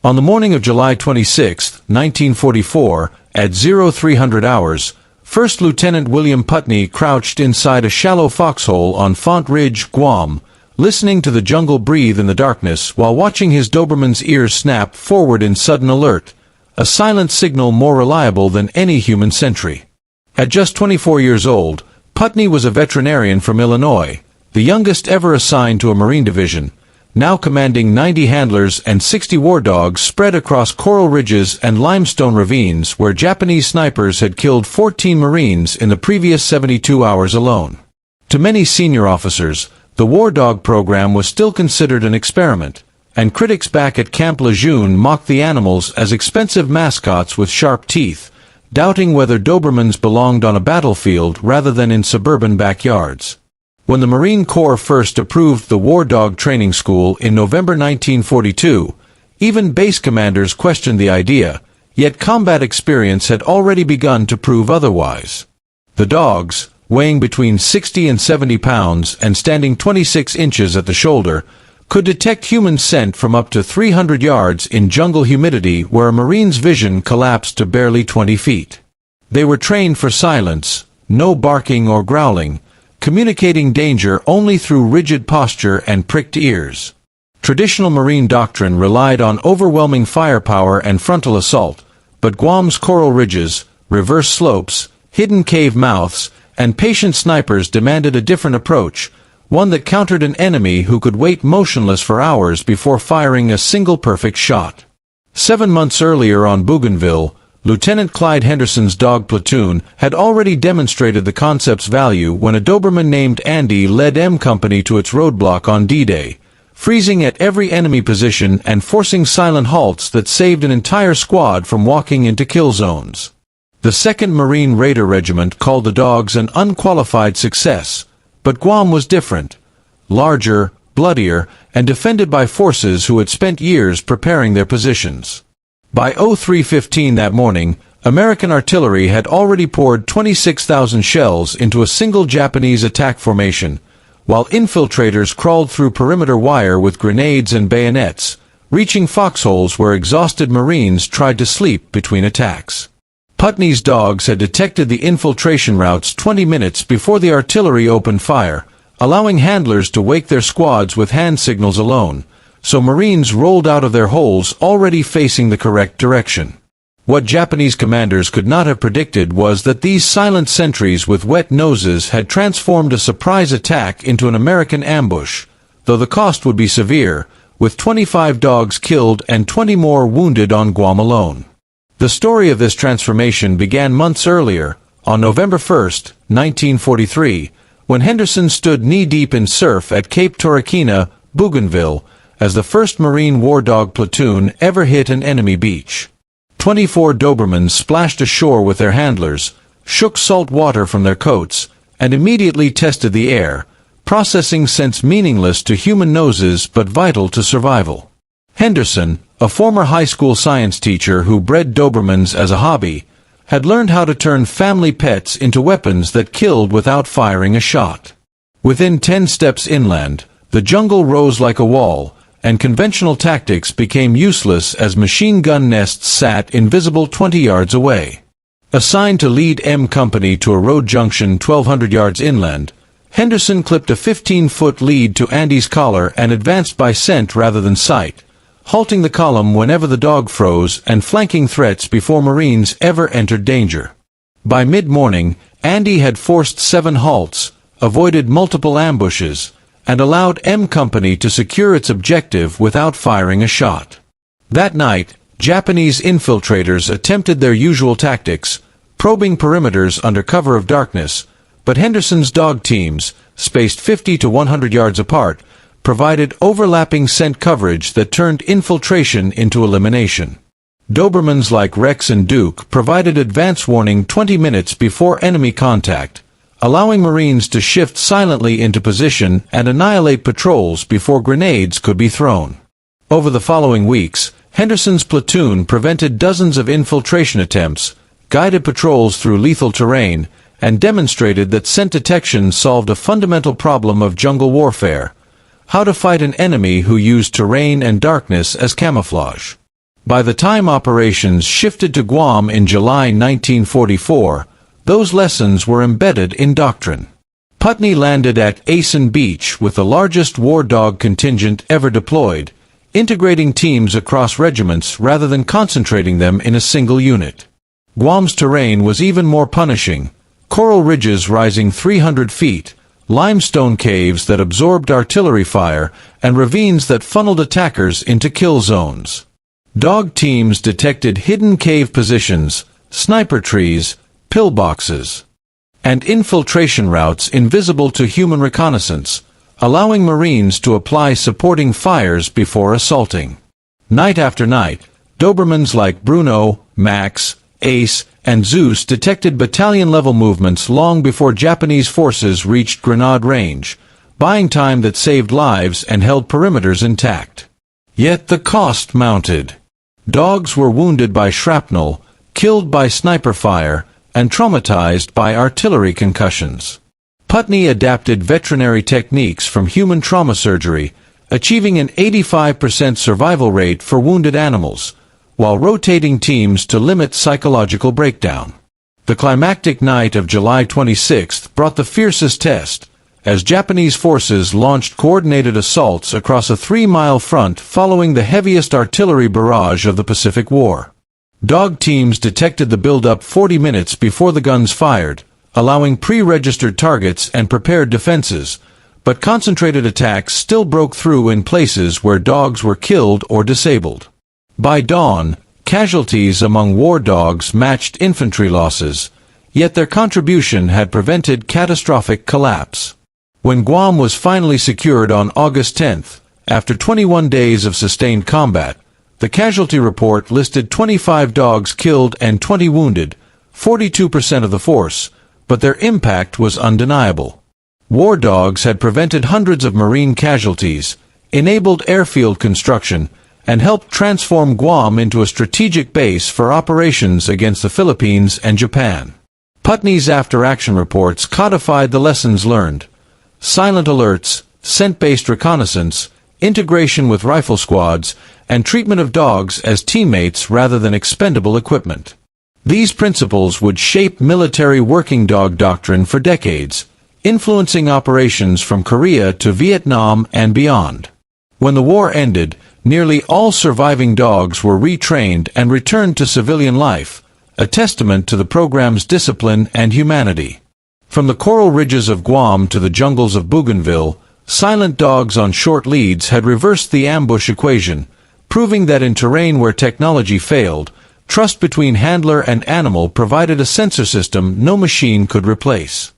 On the morning of July 26, 1944, at 0300 hours, First Lieutenant William Putney crouched inside a shallow foxhole on Font Ridge, Guam, listening to the jungle breathe in the darkness while watching his Doberman's ears snap forward in sudden alert, a silent signal more reliable than any human sentry. At just 24 years old, Putney was a veterinarian from Illinois, the youngest ever assigned to a Marine division, now commanding 90 handlers and 60 war dogs spread across coral ridges and limestone ravines where Japanese snipers had killed 14 Marines in the previous 72 hours alone. To many senior officers, the war dog program was still considered an experiment, and critics back at Camp Lejeune mocked the animals as expensive mascots with sharp teeth, doubting whether Dobermans belonged on a battlefield rather than in suburban backyards. When the Marine Corps first approved the War Dog Training School in November 1942, even base commanders questioned the idea, yet combat experience had already begun to prove otherwise. The dogs, weighing between 60 and 70 pounds and standing 26 inches at the shoulder, could detect human scent from up to 300 yards in jungle humidity where a Marine's vision collapsed to barely 20 feet. They were trained for silence, no barking or growling, communicating danger only through rigid posture and pricked ears. Traditional Marine doctrine relied on overwhelming firepower and frontal assault, but Guam's coral ridges, reverse slopes, hidden cave mouths, and patient snipers demanded a different approach, one that countered an enemy who could wait motionless for hours before firing a single perfect shot. 7 months earlier on Bougainville, Lieutenant Clyde Henderson's dog platoon had already demonstrated the concept's value when a Doberman named Andy led M Company to its roadblock on D-Day, freezing at every enemy position and forcing silent halts that saved an entire squad from walking into kill zones. The 2nd Marine Raider Regiment called the dogs an unqualified success, but Guam was different, larger, bloodier, and defended by forces who had spent years preparing their positions. By 03:15 that morning, American artillery had already poured 26,000 shells into a single Japanese attack formation, while infiltrators crawled through perimeter wire with grenades and bayonets, reaching foxholes where exhausted Marines tried to sleep between attacks. Putney's dogs had detected the infiltration routes 20 minutes before the artillery opened fire, allowing handlers to wake their squads with hand signals alone, so Marines rolled out of their holes already facing the correct direction. What Japanese commanders could not have predicted was that these silent sentries with wet noses had transformed a surprise attack into an American ambush, though the cost would be severe, with 25 dogs killed and 20 more wounded on Guam alone. The story of this transformation began months earlier, on November 1, 1943, when Henderson stood knee-deep in surf at Cape Torquena, Bougainville, as the 1st Marine War Dog platoon ever hit an enemy beach. 24 Dobermans splashed ashore with their handlers, shook salt water from their coats, and immediately tested the air, processing scents meaningless to human noses but vital to survival. Henderson, a former high school science teacher who bred Dobermans as a hobby, had learned how to turn family pets into weapons that killed without firing a shot. Within 10 steps inland, the jungle rose like a wall, and conventional tactics became useless as machine gun nests sat invisible 20 yards away. Assigned to lead M Company to a road junction 1,200 yards inland, Henderson clipped a 15-foot lead to Andy's collar and advanced by scent rather than sight, halting the column whenever the dog froze and flanking threats before Marines ever entered danger. By mid-morning, Andy had forced 7 halts, avoided multiple ambushes, and allowed M Company to secure its objective without firing a shot. That night, Japanese infiltrators attempted their usual tactics, probing perimeters under cover of darkness, but Henderson's dog teams, spaced 50 to 100 yards apart, provided overlapping scent coverage that turned infiltration into elimination. Dobermans like Rex and Duke provided advance warning 20 minutes before enemy contact, allowing Marines to shift silently into position and annihilate patrols before grenades could be thrown. Over the following weeks, Henderson's platoon prevented dozens of infiltration attempts, guided patrols through lethal terrain, and demonstrated that scent detection solved a fundamental problem of jungle warfare: how to fight an enemy who used terrain and darkness as camouflage. By the time operations shifted to Guam in July 1944, those lessons were embedded in doctrine. Putney landed at Asen Beach with the largest war dog contingent ever deployed, integrating teams across regiments rather than concentrating them in a single unit. Guam's terrain was even more punishing: coral ridges rising 300 feet, limestone caves that absorbed artillery fire, and ravines that funneled attackers into kill zones. Dog teams detected hidden cave positions, sniper trees, pillboxes, and infiltration routes invisible to human reconnaissance, allowing Marines to apply supporting fires before assaulting. Night after night, Dobermans like Bruno, Max, Ace, and Zeus detected battalion-level movements long before Japanese forces reached grenade range, buying time that saved lives and held perimeters intact. Yet the cost mounted. Dogs were wounded by shrapnel, killed by sniper fire, and traumatized by artillery concussions. Putney adapted veterinary techniques from human trauma surgery, achieving an 85% survival rate for wounded animals, while rotating teams to limit psychological breakdown. The climactic night of July 26 brought the fiercest test, as Japanese forces launched coordinated assaults across a 3-mile front following the heaviest artillery barrage of the Pacific War. Dog teams detected the buildup 40 minutes before the guns fired, allowing pre-registered targets and prepared defenses, but concentrated attacks still broke through in places where dogs were killed or disabled. By dawn, casualties among war dogs matched infantry losses, yet their contribution had prevented catastrophic collapse. When Guam was finally secured on August 10, after 21 days of sustained combat, the casualty report listed 25 dogs killed and 20 wounded, 42% of the force, but their impact was undeniable. War dogs had prevented hundreds of Marine casualties, enabled airfield construction, and helped transform Guam into a strategic base for operations against the Philippines and Japan. Putney's after-action reports codified the lessons learned: silent alerts, scent-based reconnaissance, integration with rifle squads, and treatment of dogs as teammates rather than expendable equipment. These principles would shape military working dog doctrine for decades, influencing operations from Korea to Vietnam and beyond. When the war ended, nearly all surviving dogs were retrained and returned to civilian life, a testament to the program's discipline and humanity. From the coral ridges of Guam to the jungles of Bougainville, silent dogs on short leads had reversed the ambush equation, proving that in terrain where technology failed, trust between handler and animal provided a sensor system no machine could replace.